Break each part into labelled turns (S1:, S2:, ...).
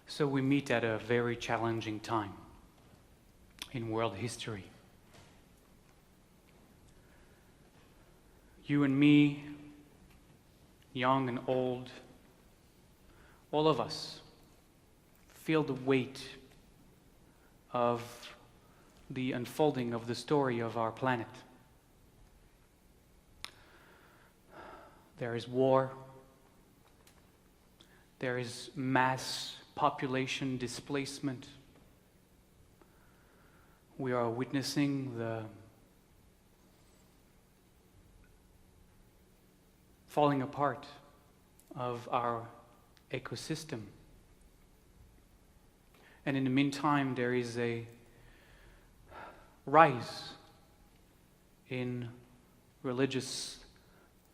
S1: So we meet at a very challenging time in world history. You and me, young and old, all of us feel the weight of the unfolding of the story of our planet. There is war. There is mass population displacement. We are witnessing the falling apart of our ecosystem. And in the meantime, there is a rise in religious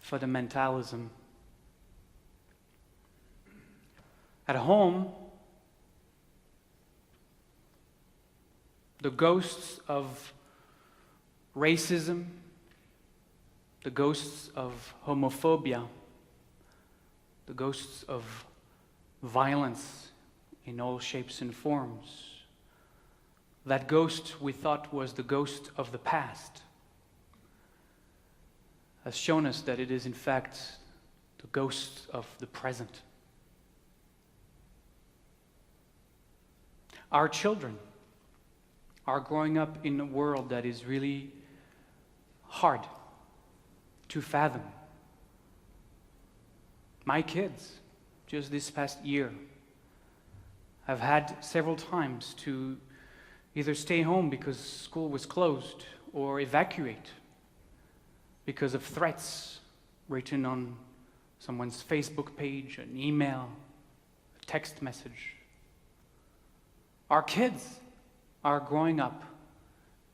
S1: fundamentalism. At home, the ghosts of racism, the ghosts of homophobia, the ghosts of violence in all shapes and forms. That ghost we thought was the ghost of the past has shown us that it is in fact the ghost of the present. Our children are growing up in a world that is really hard to fathom. My kids, just this past year, have had several times to either stay home because school was closed or evacuate because of threats written on someone's Facebook page, an email, a text message. Our kids are growing up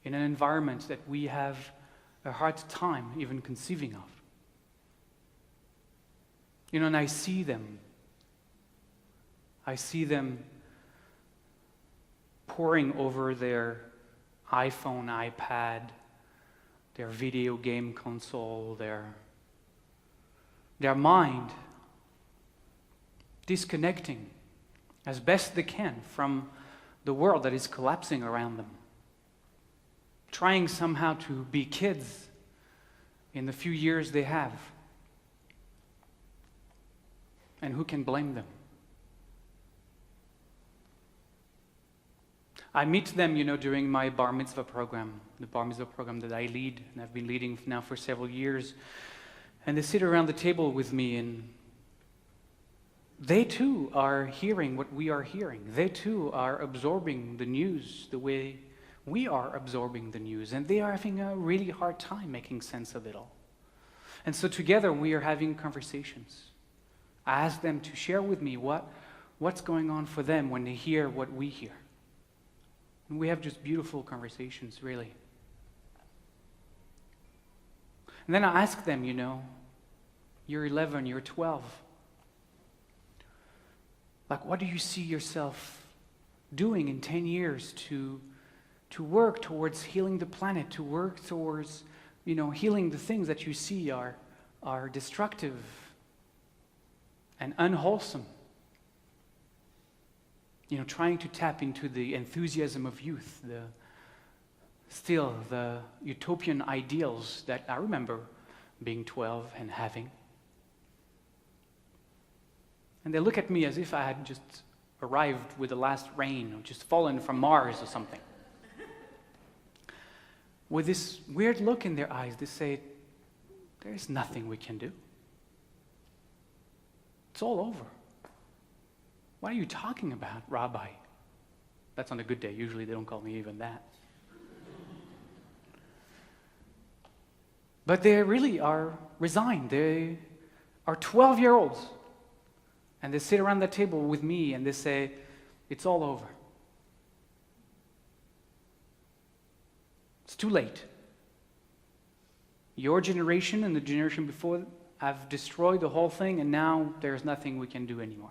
S1: in an environment that we have a hard time even conceiving of. You know, and I see them poring over their iPhone, iPad, their video game console, their mind disconnecting as best they can from the world that is collapsing around them, trying somehow to be kids in the few years they have. And who can blame them? I meet them, during my bar mitzvah program, the bar mitzvah program that I lead, and I've been leading now for several years. And they sit around the table with me, and they too are hearing what we are hearing. They too are absorbing the news the way we are absorbing the news, and they are having a really hard time making sense of it all. And so together we are having conversations. I ask them to share with me what's going on for them when they hear what we hear. And we have just beautiful conversations, really. And then I ask them, you're 11, you're 12. Like, what do you see yourself doing in 10 years to work towards healing the planet, to work towards, healing the things that you see are destructive and unwholesome? Trying to tap into the enthusiasm of youth, the utopian ideals that I remember being 12 and having. And they look at me as if I had just arrived with the last rain or just fallen from Mars or something. With this weird look in their eyes, they say, there's nothing we can do. It's all over. What are you talking about, Rabbi? That's on a good day. Usually they don't call me even that. But they really are resigned. They are 12-year-olds. And they sit around the table with me and they say, it's all over. It's too late. Your generation and the generation before have destroyed the whole thing, and now there's nothing we can do anymore.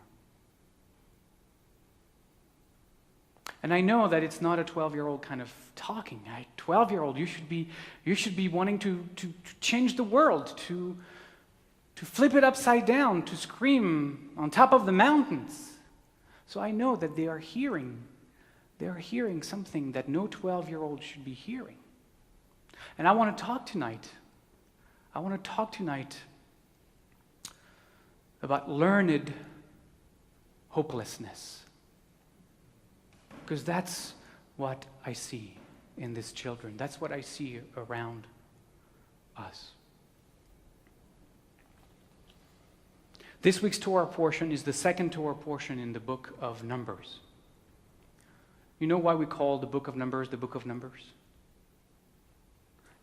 S1: And I know that it's not a 12-year-old kind of talking. A 12-year-old, you should be wanting to change the world, to flip it upside down, to scream on top of the mountains. So I know that they are hearing something that no 12-year-old should be hearing. And I want to talk tonight about learned hopelessness. Because that's what I see in these children. That's what I see around us. This week's Torah portion is the second Torah portion in the book of Numbers. You know why we call the book of Numbers the book of Numbers?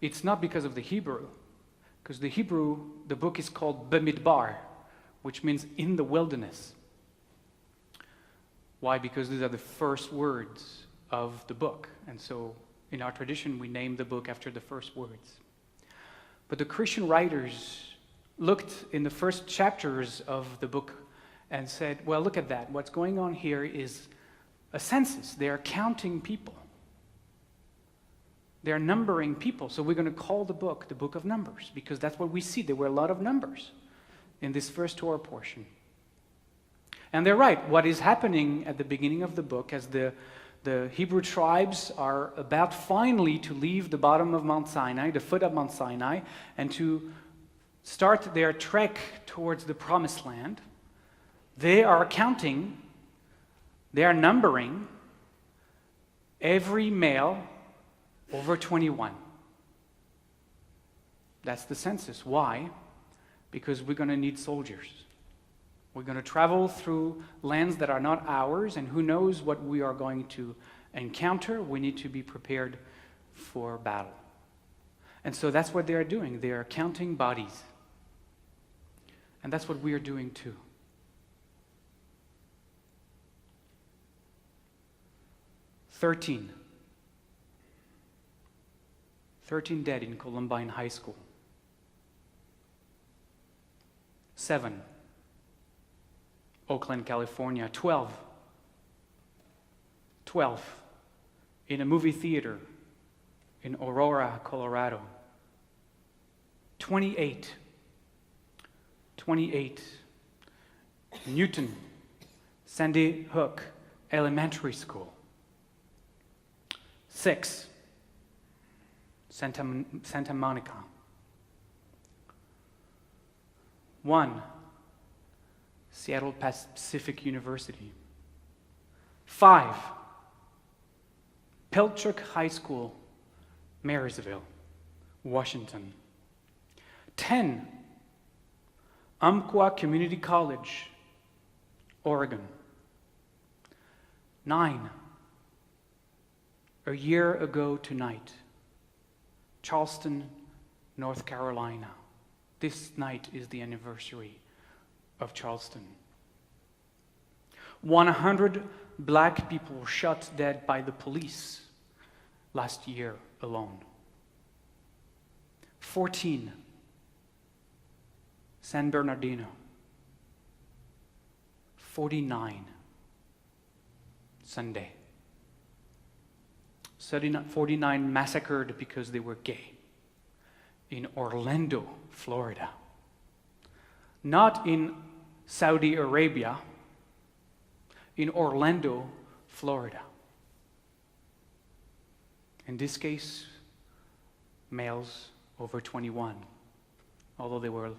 S1: It's not because of the Hebrew, because the book is called Bamidbar, which means in the wilderness. Why? Because these are the first words of the book. And so in our tradition, we name the book after the first words. But the Christian writers looked in the first chapters of the book and said, well, look at that. What's going on here is a census. They are counting people. They're numbering people. So we're going to call the book of Numbers, because that's what we see. There were a lot of numbers in this first Torah portion. And they're right. What is happening at the beginning of the book, as the Hebrew tribes are about finally to leave the bottom of Mount Sinai, the foot of Mount Sinai, and to start their trek towards the Promised Land, they are counting, they are numbering every male over 21. That's the census. Why? Because we're going to need soldiers. We're going to travel through lands that are not ours, and who knows what we are going to encounter. We need to be prepared for battle. And so that's what they are doing. They are counting bodies. And that's what we are doing too. Thirteen dead in Columbine High School. 7, Oakland, California. 12 in a movie theater in Aurora, Colorado. 28 Newton, Sandy Hook Elementary School. 6, Santa Monica. 1, Seattle Pacific University. 5, Pilchuck High School, Marysville, Washington. 10, Umpqua Community College, Oregon. 9, a year ago tonight, Charleston, North Carolina. This night is the anniversary of Charleston. 100 black people shot dead by the police last year alone. 14, San Bernardino. 49, Sunday. 49 massacred because they were gay in Orlando, Florida. Not in Saudi Arabia, in Orlando, Florida. In this case, males over 21, although they were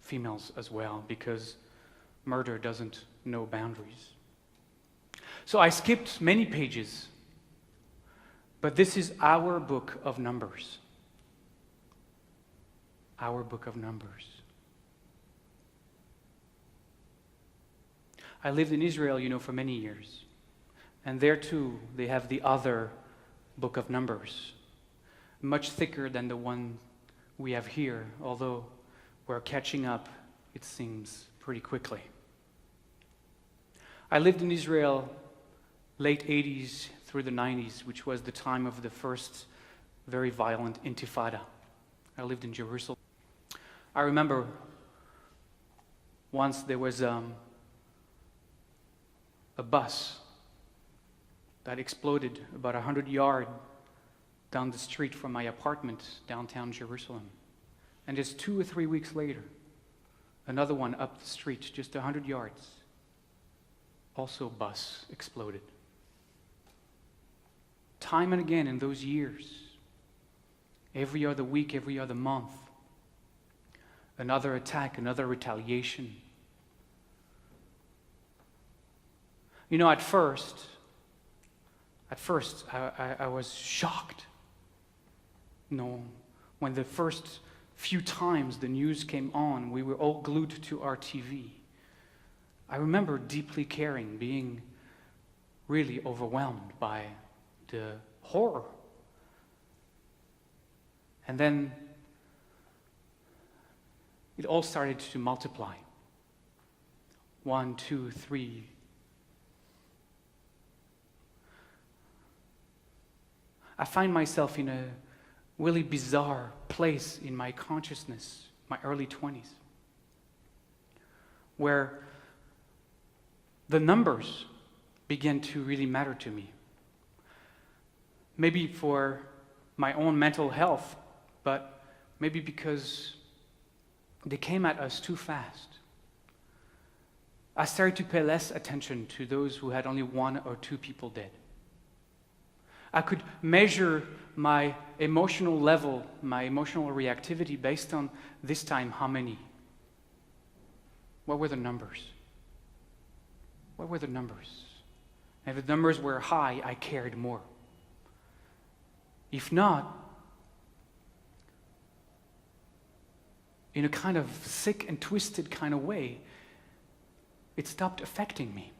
S1: females as well, because murder doesn't know boundaries. So I skipped many pages, but this is our book of Numbers. Our book of Numbers. I lived in Israel, for many years. And there too, they have the other book of Numbers, much thicker than the one we have here, although we're catching up, it seems, pretty quickly. I lived in Israel late 80s through the 90s, which was the time of the first very violent intifada. I lived in Jerusalem. I remember once there was a bus that exploded about 100 yards down the street from my apartment downtown Jerusalem. And just 2 or 3 weeks later, another one up the street, just 100 yards. also bus exploded. Time and again in those years, every other week, every other month, another attack, another retaliation. You know, at first, I was shocked. You know, when the first few times the news came on, we were all glued to our TV. I remember deeply caring, being really overwhelmed by the horror. And then it all started to multiply. 1, 2, 3. I find myself in a really bizarre place in my consciousness, my early 20s, where the numbers began to really matter to me. Maybe for my own mental health, but maybe because they came at us too fast. I started to pay less attention to those who had only 1 or 2 people dead. I could measure my emotional level, my emotional reactivity based on this time how many. What were the numbers? What were the numbers? And if the numbers were high, I cared more. If not, in a kind of sick and twisted kind of way, it stopped affecting me.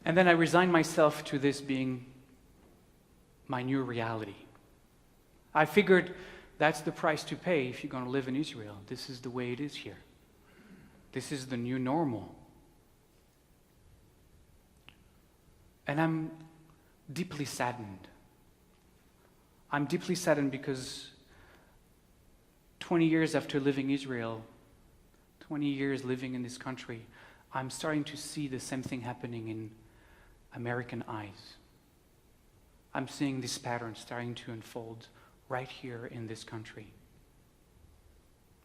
S1: And then I resigned myself to this being my new reality. I figured that's the price to pay if you're going to live in Israel. This is the way it is here. This is the new normal. And I'm deeply saddened. I'm deeply saddened because 20 years after living in Israel, 20 years living in this country, I'm starting to see the same thing happening in American eyes. I'm seeing this pattern starting to unfold right here in this country.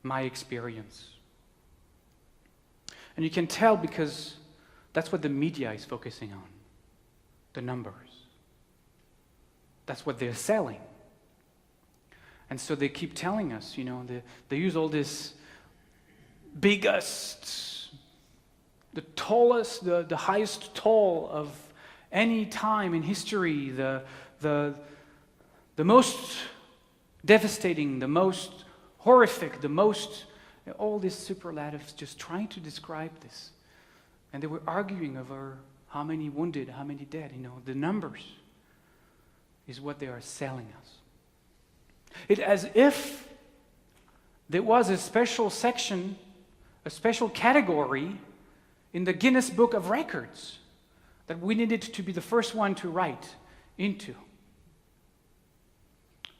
S1: My experience. And you can tell because that's what the media is focusing on. The numbers. That's what they're selling. And so they keep telling us, you know, they use all this biggest, the tallest, the highest toll of any time in history, the most devastating, the most horrific, the most, all these superlatives, just trying to describe this. And they were arguing over how many wounded, how many dead, you know, the numbers is what they are selling us. It's as if there was a special section, a special category in the Guinness Book of Records that we needed to be the first one to write into.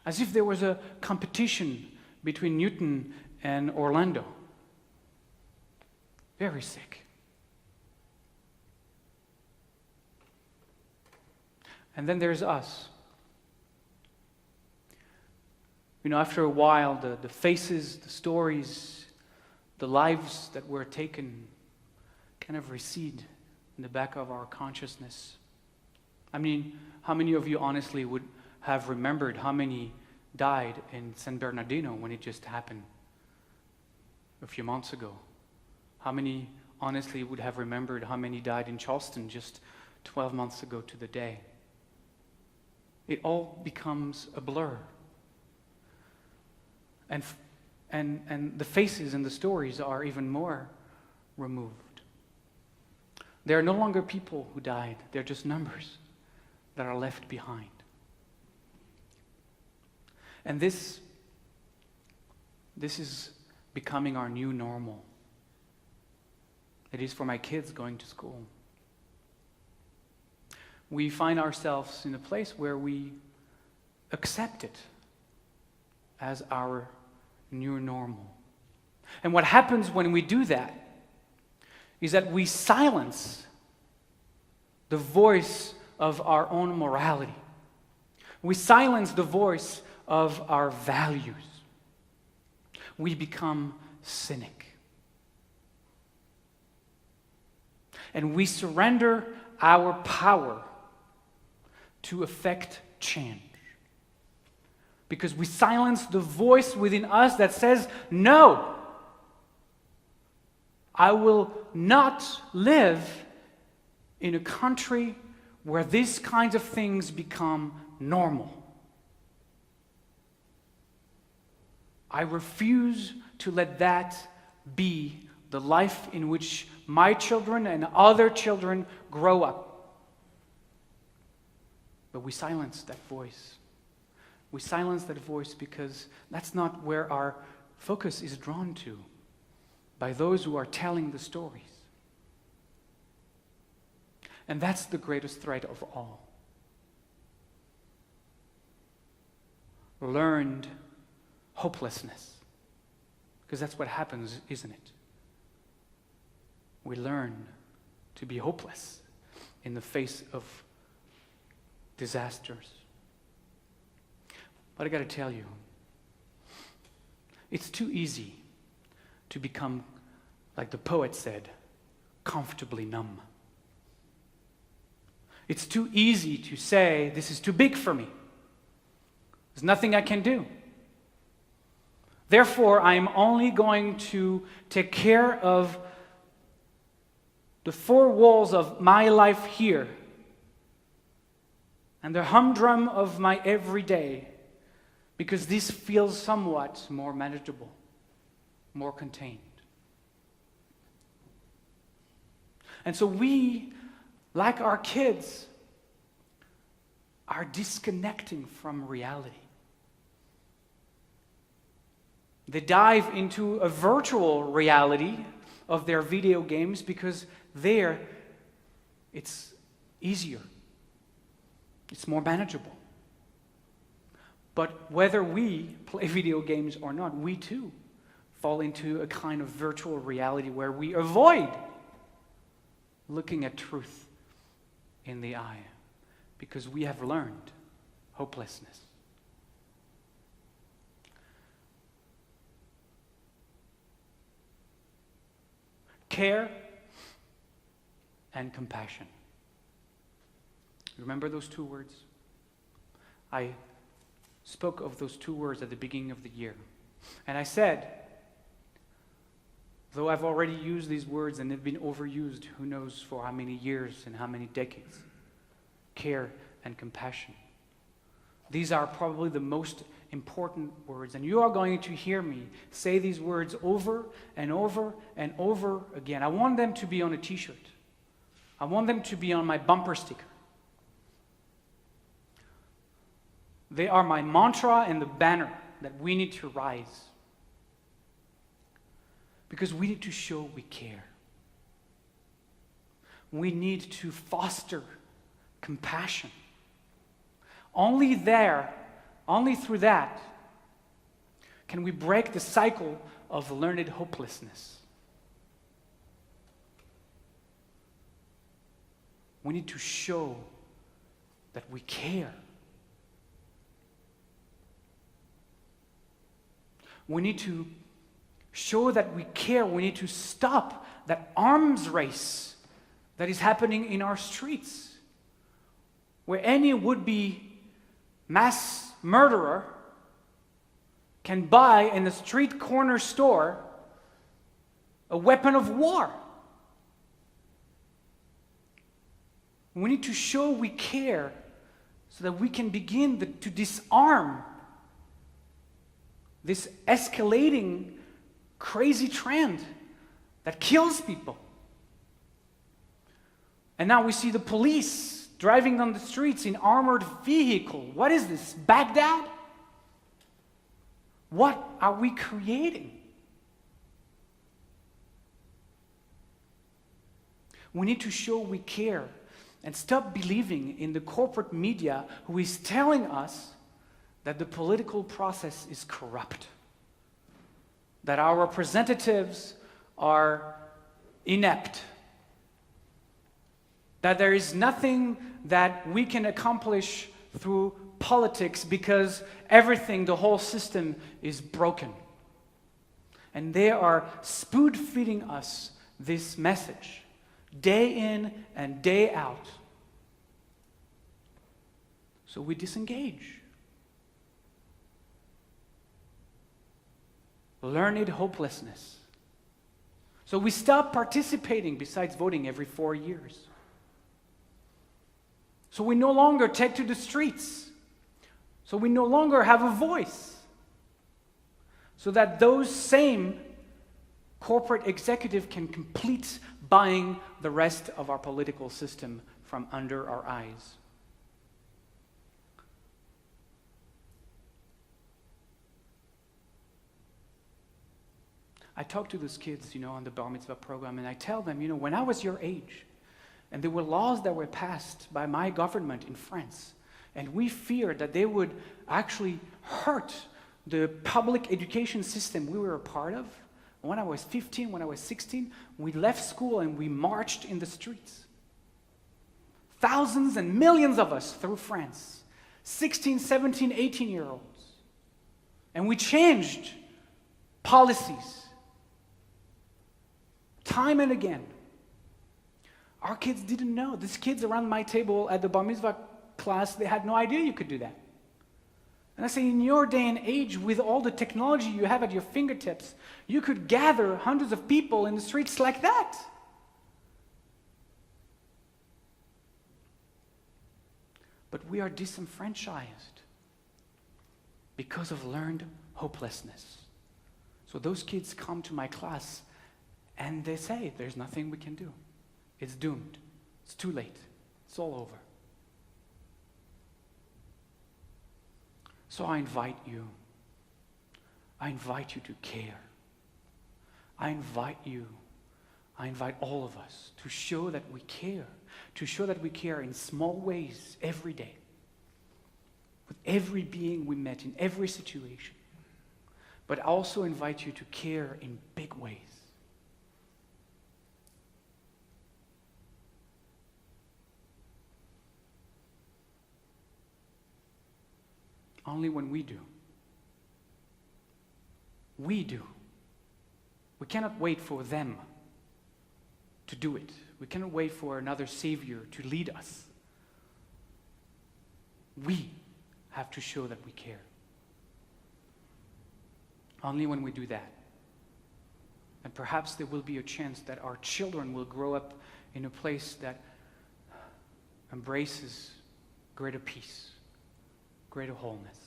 S1: As if there was a competition between Newton and Orlando. Very sick. And then there's us. You know, after a while, the faces, the stories, the lives that were taken kind of recede in the back of our consciousness. I mean, how many of you honestly would have remembered how many died in San Bernardino when it just happened a few months ago? How many honestly would have remembered how many died in Charleston just 12 months ago to the day? It all becomes a blur. And the faces and the stories are even more removed. There are no longer people who died. They're just numbers that are left behind. And this is becoming our new normal. It is for my kids going to school. We find ourselves in a place where we accept it as our new normal. And what happens when we do that is that we silence the voice of our own morality. We silence the voice of our values. We become cynic. and we surrender our power to effect change. Because we silence the voice within us that says, no, I will not live in a country where these kinds of things become normal. I refuse to let that be the life in which my children and other children grow up. But we silence that voice. We silence that voice because that's not where our focus is drawn to, by those who are telling the stories. And that's the greatest threat of all. Learned hopelessness. Because that's what happens, isn't it? We learn to be hopeless in the face of disasters. But I got to tell you, it's too easy to become, like the poet said, comfortably numb. It's too easy to say, this is too big for me. There's nothing I can do. Therefore, I'm only going to take care of the four walls of my life here and the humdrum of my everyday, because this feels somewhat more manageable, more contained. And so we, like our kids, are disconnecting from reality. They dive into a virtual reality of their video games because there it's easier. It's more manageable. But whether we play video games or not, we too fall into a kind of virtual reality where we avoid looking at truth in the eye because we have learned hopelessness. Care and compassion. Remember those two words? I spoke of those two words at the beginning of the year. And I said, though I've already used these words and they've been overused, who knows for how many years and how many decades, care and compassion. These are probably the most important words. And you are going to hear me say these words over and over and over again. I want them to be on a t-shirt. I want them to be on my bumper sticker. They are my mantra and the banner that we need to rise. Because we need to show we care. We need to foster compassion. Only through that, can we break the cycle of learned hopelessness. We need to show that we care. We need to show that we care. We need to stop that arms race that is happening in our streets, where any would-be mass murderer can buy in the street corner store a weapon of war. We need to show we care so that we can begin to disarm this escalating crazy trend that kills people. And now we see the police driving down the streets in armored vehicle. What is this, Baghdad? What are we creating? We need to show we care and stop believing in the corporate media who is telling us that the political process is corrupt, that our representatives are inept, that there is nothing that we can accomplish through politics because everything, the whole system is broken. And they are spoon-feeding us this message day in and day out. So we disengage. Learned hopelessness. So we stop participating besides voting every 4 years. So we no longer take to the streets. So we no longer have a voice. So that those same corporate executives can complete buying the rest of our political system from under our eyes. I talk to those kids, on the Bar Mitzvah program, and I tell them, when I was your age, and there were laws that were passed by my government in France, and we feared that they would actually hurt the public education system we were a part of. When I was 15, when I was 16, we left school and we marched in the streets. Thousands and millions of us through France, 16, 17, 18-year-olds. And we changed policies. Time and again. Our kids didn't know. These kids around my table at the Bar Mitzvah class, they had no idea you could do that. And I say, in your day and age, with all the technology you have at your fingertips, you could gather hundreds of people in the streets like that. But we are disenfranchised because of learned hopelessness. So those kids come to my class and they say, there's nothing we can do. It's doomed. It's too late. It's all over. So I invite you to care. I invite all of us to show that we care in small ways every day, with every being we met in every situation. But I also invite you to care in big ways. Only when we do. We do. We cannot wait for them to do it. We cannot wait for another savior to lead us. We have to show that we care. Only when we do that. And perhaps there will be a chance that our children will grow up in a place that embraces greater peace, greater wholeness,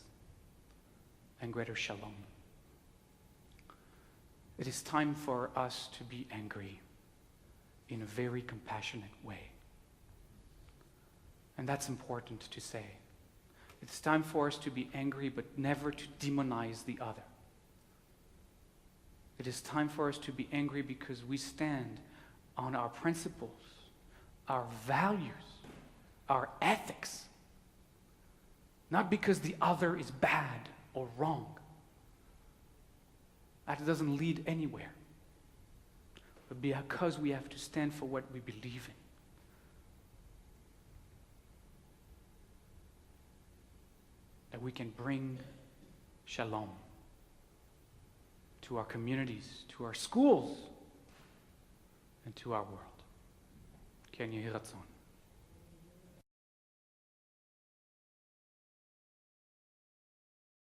S1: and greater shalom. It is time for us to be angry in a very compassionate way. And that's important to say. It's time for us to be angry, but never to demonize the other. It is time for us to be angry because we stand on our principles, our values, our ethics. Not because the other is bad or wrong. That doesn't lead anywhere. But because we have to stand for what we believe in. That we can bring shalom to our communities, to our schools, and to our world. Ken Yehi Ratzon.